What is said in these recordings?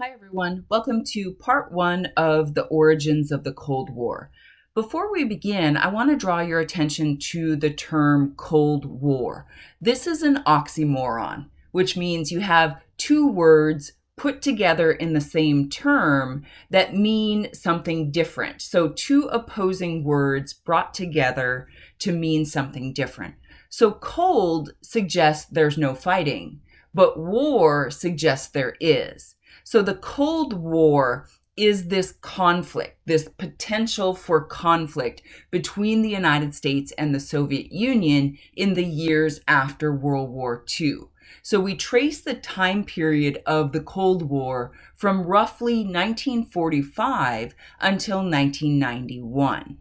Hi, everyone. Welcome to part one of the origins of the Cold War. Before we begin, I want to draw your attention to the term Cold War. This is an oxymoron, which means you have two words put together in the same term that mean something different. So two opposing words brought together to mean something different. So cold suggests there's no fighting, but war suggests there is. So the Cold War is this conflict, this potential for conflict between the United States and the Soviet Union in the years after World War II. So we trace the time period of the Cold War from roughly 1945 until 1991.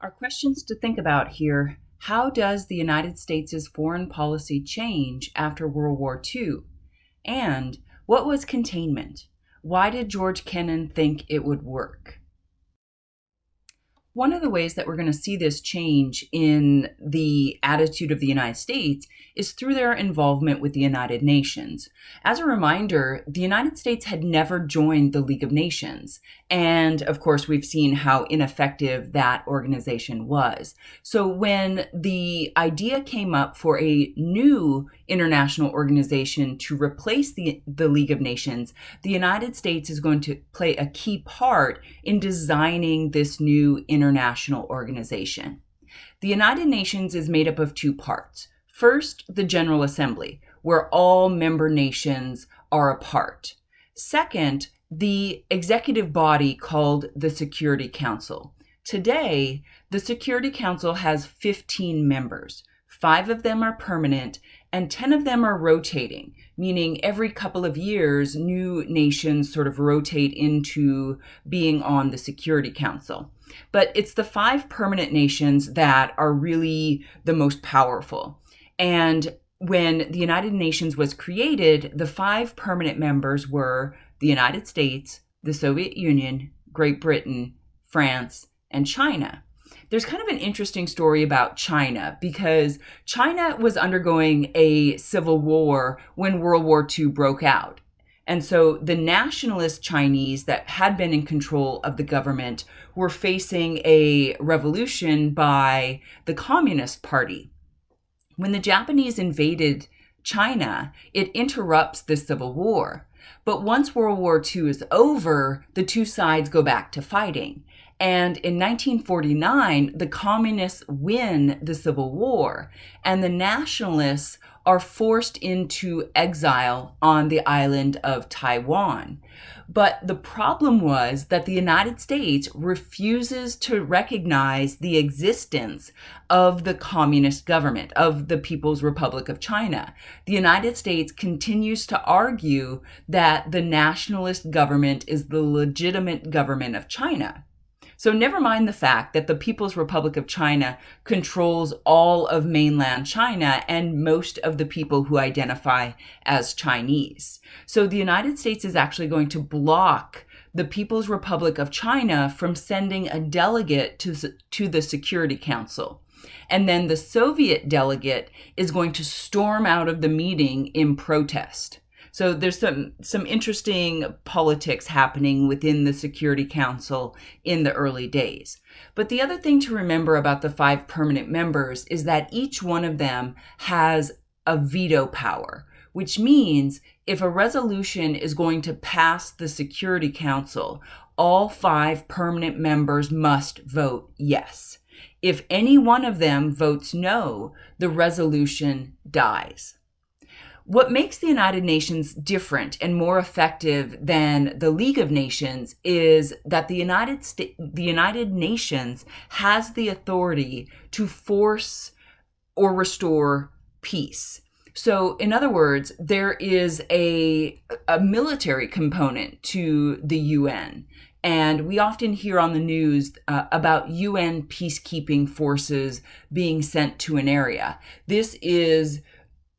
Our questions to think about here: how does the United States' foreign policy change after World War II? And what was containment? Why did George Kennan think it would work? One of the ways that we're going to see this change in the attitude of the United States is through their involvement with the United Nations. As a reminder, the United States had never joined the League of Nations. And of course, we've seen how ineffective that organization was. So when the idea came up for a new international organization to replace the League of Nations, the United States is going to play a key part in designing this new international organization. The United Nations is made up of two parts. First, the General Assembly, where all member nations are a part. Second, the executive body called the Security Council. Today, the Security Council has 15 members. 5 of them are permanent and 10 of them are rotating, meaning every couple of years, new nations sort of rotate into being on the Security Council. But it's the 5 permanent nations that are really the most powerful. And when the United Nations was created, the 5 permanent members were the United States, the Soviet Union, Great Britain, France, and China. There's kind of an interesting story about China because China was undergoing a civil war when World War II broke out. And so the nationalist Chinese that had been in control of the government were facing a revolution by the Communist Party. When the Japanese invaded China, it interrupts the civil war. But once World War II is over, the two sides go back to fighting. And in 1949, the communists win the Civil War, and the nationalists are forced into exile on the island of Taiwan. But the problem was that the United States refuses to recognize the existence of the communist government, of the People's Republic of China. The United States continues to argue that the nationalist government is the legitimate government of China. So never mind the fact that the People's Republic of China controls all of mainland China and most of the people who identify as Chinese. So the United States is actually going to block the People's Republic of China from sending a delegate to the Security Council. And then the Soviet delegate is going to storm out of the meeting in protest. So there's some interesting politics happening within the Security Council in the early days. But the other thing to remember about the 5 permanent members is that each one of them has a veto power, which means if a resolution is going to pass the Security Council, all 5 permanent members must vote yes. If any one of them votes no, the resolution dies. What makes the United Nations different and more effective than the League of Nations is that the United Nations has the authority to force or restore peace. So, in other words, there is a military component to the UN. And we often hear on the news about UN peacekeeping forces being sent to an area. This is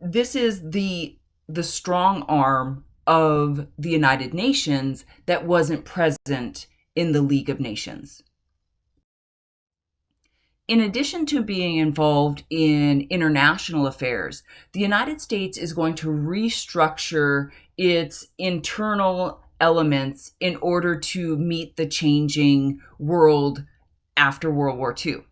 the strong arm of the United Nations that wasn't present in the League of Nations. In addition to being involved in international affairs, the United States is going to restructure its internal elements in order to meet the changing world after World War II.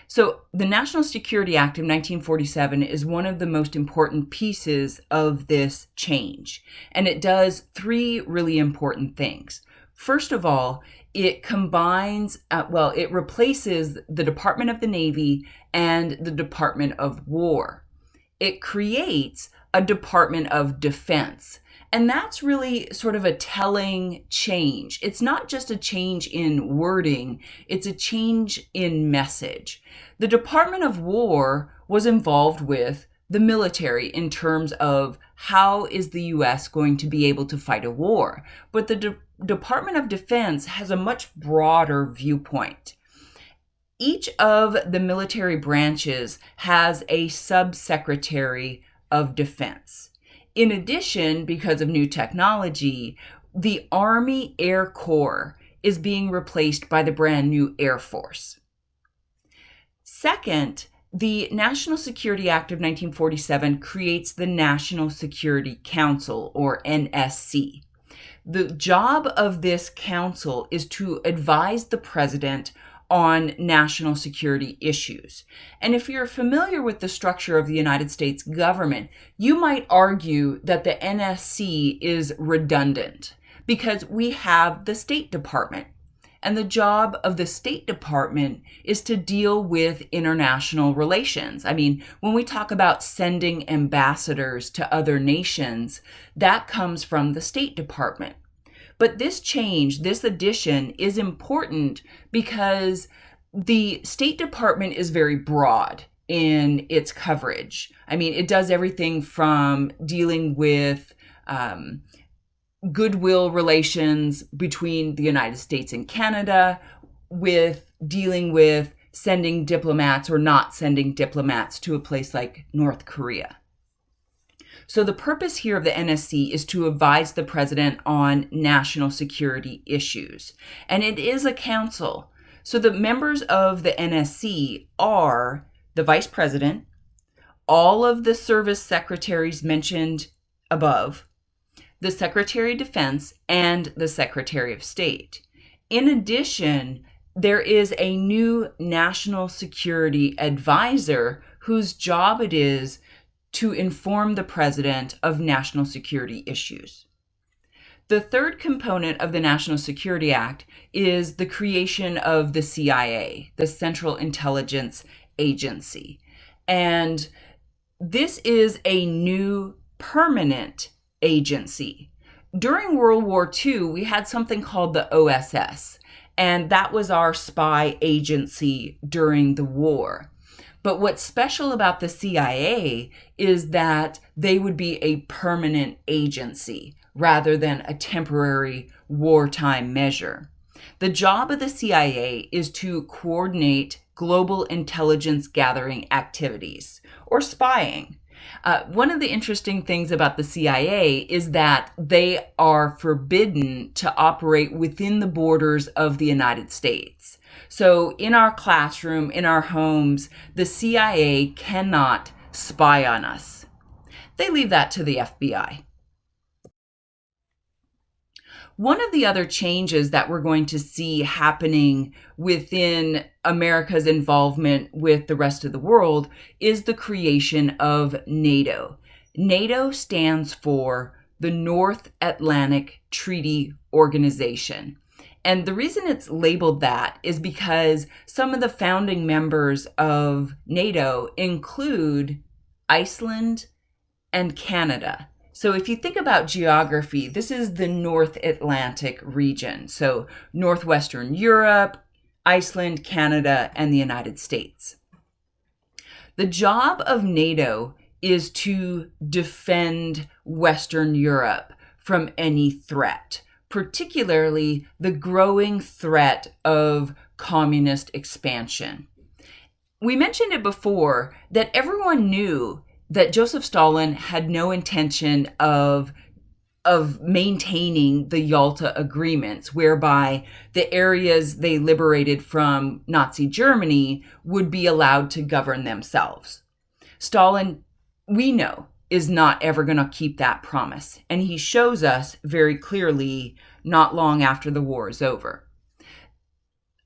So the National Security Act of 1947 is one of the most important pieces of this change, and it does three really important things. First of all, it combines, it replaces the Department of the Navy and the Department of War. It creates a Department of Defense. And that's really sort of a telling change. It's not just a change in wording, it's a change in message. The Department of War was involved with the military in terms of how is the U.S. going to be able to fight a war. But the Department of Defense has a much broader viewpoint. Each of the military branches has a subsecretary of defense. In addition, because of new technology, the Army Air Corps is being replaced by the brand new Air Force. Second, the National Security Act of 1947 creates the National Security Council, or NSC. The job of this council is to advise the president on national security issues. And if you're familiar with the structure of the United States government, you might argue that the NSC is redundant because we have the State Department. And the job of the State Department is to deal with international relations. I mean, when we talk about sending ambassadors to other nations, that comes from the State Department. But this change, this addition is important because the State Department is very broad in its coverage. I mean, it does everything from dealing with goodwill relations between the United States and Canada, with dealing with sending diplomats or not sending diplomats to a place like North Korea. So the purpose here of the NSC is to advise the president on national security issues. And it is a council. So the members of the NSC are the vice president, all of the service secretaries mentioned above, the Secretary of Defense, and the Secretary of State. In addition, there is a new national security advisor whose job it is to inform the president of national security issues. The third component of the National Security Act is the creation of the CIA, the Central Intelligence Agency. And this is a new permanent agency. During World War II, we had something called the OSS, and that was our spy agency during the war. But what's special about the CIA is that they would be a permanent agency rather than a temporary wartime measure. The job of the CIA is to coordinate global intelligence gathering activities, or spying. One of the interesting things about the CIA is that they are forbidden to operate within the borders of the United States. So in our classroom, in our homes, the CIA cannot spy on us. They leave that to the FBI. One of the other changes that we're going to see happening within America's involvement with the rest of the world is the creation of NATO. NATO stands for the North Atlantic Treaty Organization. And the reason it's labeled that is because some of the founding members of NATO include Iceland and Canada. So if you think about geography, this is the North Atlantic region. So Northwestern Europe, Iceland, Canada, and the United States. The job of NATO is to defend Western Europe from any threat, particularly the growing threat of communist expansion. We mentioned it before that everyone knew that Joseph Stalin had no intention of of maintaining the Yalta agreements, whereby the areas they liberated from Nazi Germany would be allowed to govern themselves. Stalin, we know, is not ever going to keep that promise, and he shows us very clearly not long after the war is over.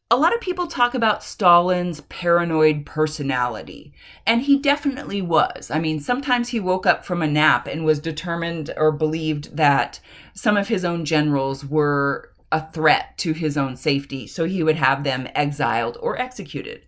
A lot of people talk about Stalin's paranoid personality, and he definitely was. I mean, sometimes he woke up from a nap and was determined or believed that some of his own generals were a threat to his own safety, so he would have them exiled or executed.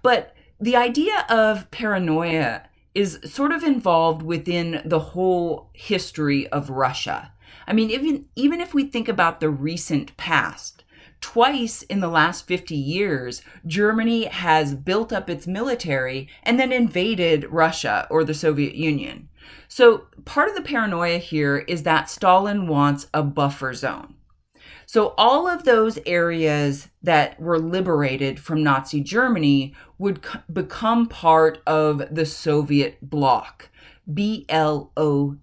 But the idea of paranoia is sort of involved within the whole history of Russia. I mean, even if we think about the recent past, twice in the last 50 years, Germany has built up its military and then invaded Russia or the Soviet Union. So part of the paranoia here is that Stalin wants a buffer zone. So all of those areas that were liberated from Nazi Germany would become part of the Soviet bloc, BLOC.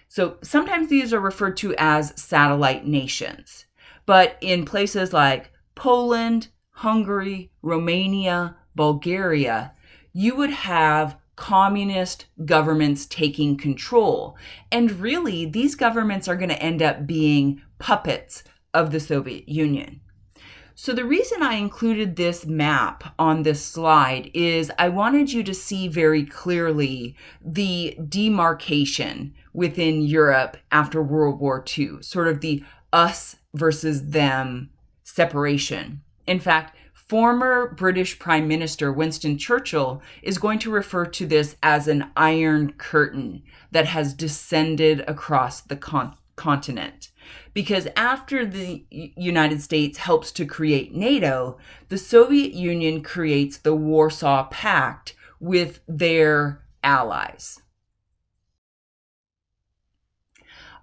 So sometimes these are referred to as satellite nations. But in places like Poland, Hungary, Romania, Bulgaria, you would have communist governments taking control. And really, these governments are going to end up being puppets of the Soviet Union. So the reason I included this map on this slide is I wanted you to see very clearly the demarcation within Europe after World War II, sort of the us versus them separation. In fact, former British Prime Minister Winston Churchill is going to refer to this as an iron curtain that has descended across the continent. Because after the United States helps to create NATO, the Soviet Union creates the Warsaw Pact with their allies.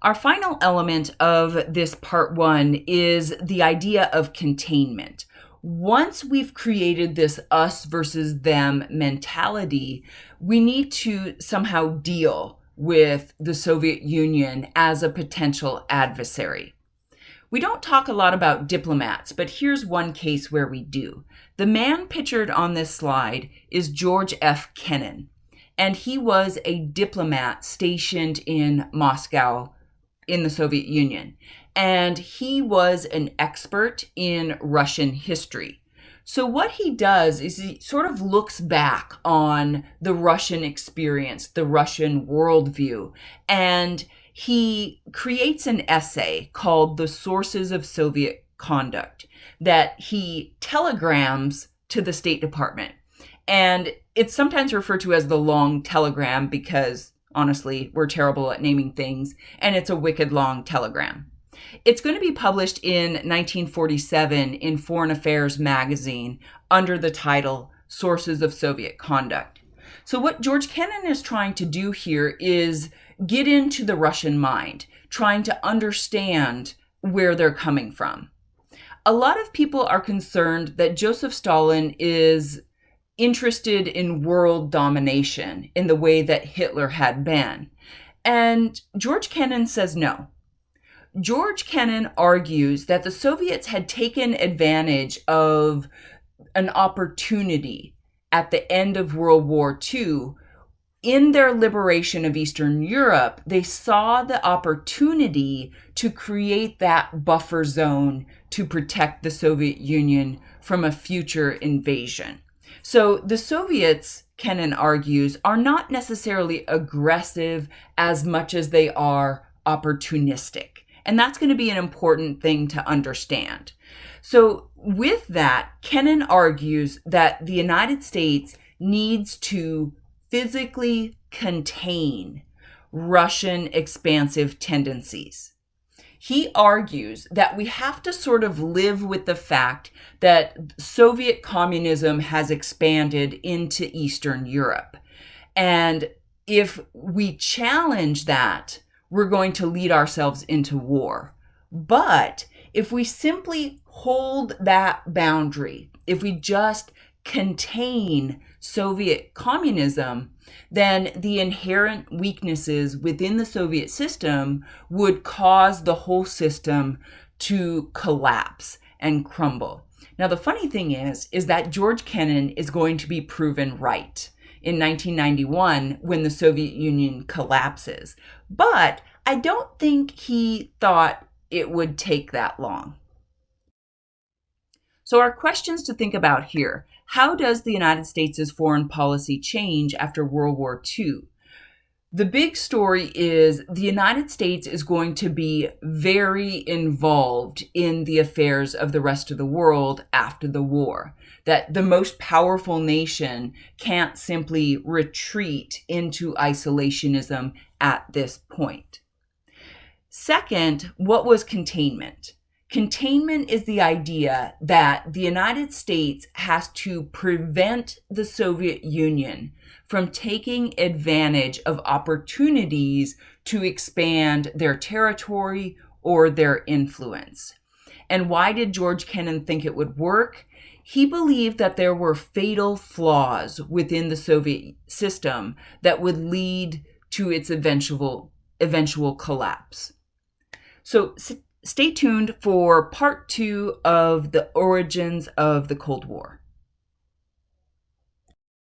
Our final element of this part one is the idea of containment. Once we've created this us versus them mentality, we need to somehow deal with the Soviet Union as a potential adversary. We don't talk a lot about diplomats, but here's one case where we do. The man pictured on this slide is George F. Kennan, and he was a diplomat stationed in Moscow in the Soviet Union. And he was an expert in Russian history. So what he does is he sort of looks back on the Russian experience, the Russian worldview, and he creates an essay called The Sources of Soviet Conduct that he telegrams to the State Department. And it's sometimes referred to as the long telegram because honestly, we're terrible at naming things, and it's a wicked long telegram. It's going to be published in 1947 in Foreign Affairs magazine under the title Sources of Soviet Conduct. So what George Kennan is trying to do here is get into the Russian mind, trying to understand where they're coming from. A lot of people are concerned that Joseph Stalin is interested in world domination in the way that Hitler had been. And George Kennan says no. George Kennan argues that the Soviets had taken advantage of an opportunity at the end of World War II. In their liberation of Eastern Europe, they saw the opportunity to create that buffer zone to protect the Soviet Union from a future invasion. So the Soviets, Kennan argues, are not necessarily aggressive as much as they are opportunistic. And that's going to be an important thing to understand. So with that, Kennan argues that the United States needs to physically contain Russian expansive tendencies. He argues that we have to sort of live with the fact that Soviet communism has expanded into Eastern Europe. And if we challenge that, we're going to lead ourselves into war. But if we simply hold that boundary, if we just contain Soviet communism, then the inherent weaknesses within the Soviet system would cause the whole system to collapse and crumble. Now, the funny thing is that George Kennan is going to be proven right in 1991 when the Soviet Union collapses. But I don't think he thought it would take that long. So our questions to think about here: how does the United States' foreign policy change after World War II? The big story is the United States is going to be very involved in the affairs of the rest of the world after the war. That the most powerful nation can't simply retreat into isolationism at this point. Second, what was containment? Containment is the idea that the United States has to prevent the Soviet Union from taking advantage of opportunities to expand their territory or their influence. And why did George Kennan think it would work? He believed that there were fatal flaws within the Soviet system that would lead to its eventual collapse. So stay tuned for part 2 of the origins of the Cold War.